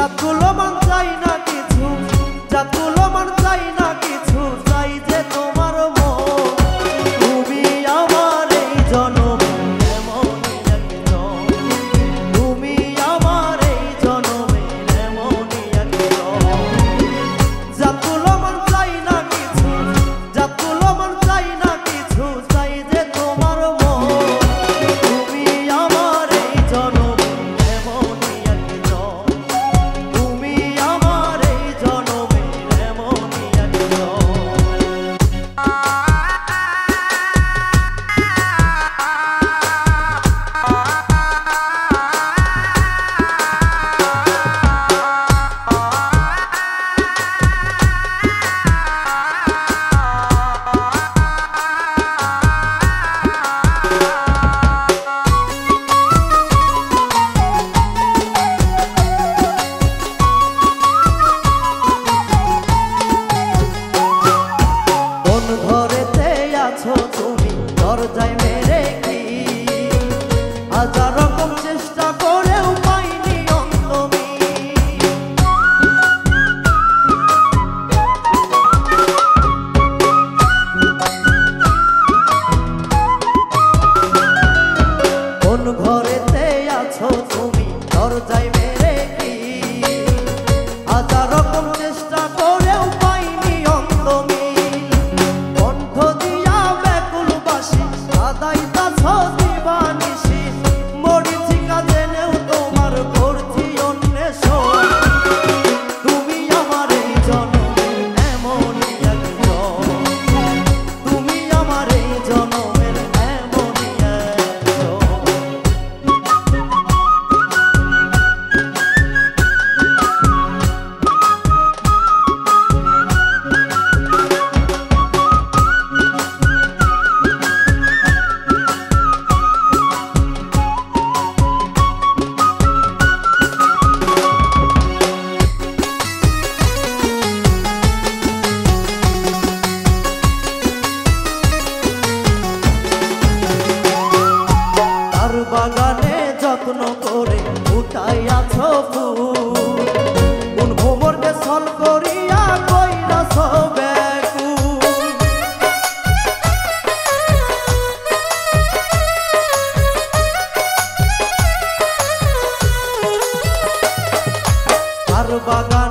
জাতগুলো মান চাই না কিছু, জাতগুলো মান চাই না কিছু, চাই যে তোমার মন। তুমি আমার এই জনমে এমনই একজন, তুমি আমার এই জনমে এমনই একজন। জাতগুলো মান চাই না কিছু, জাতগুলো মান চাই না কিছু, চাই যে তোমার মন। তুমি আমার এই জনমে এমনই একজন, তুমি আমার এই জনমে এমনই একজন। তুমি দরজায় মেরে কি হাজার রকম চেষ্টা করেও পাইনি অন্তমি। কোন ঘরেতে আছো তুমি দরজায় মেরে কি হাজার রকম চেষ্টা করেও পাইনি অন্তমি। বাগানে যত্ন করে উঠাইয়াছো ফুল, কোন ভোমরকে ছল করিয়া কইরাছো ব্যাকুল। আর বাগান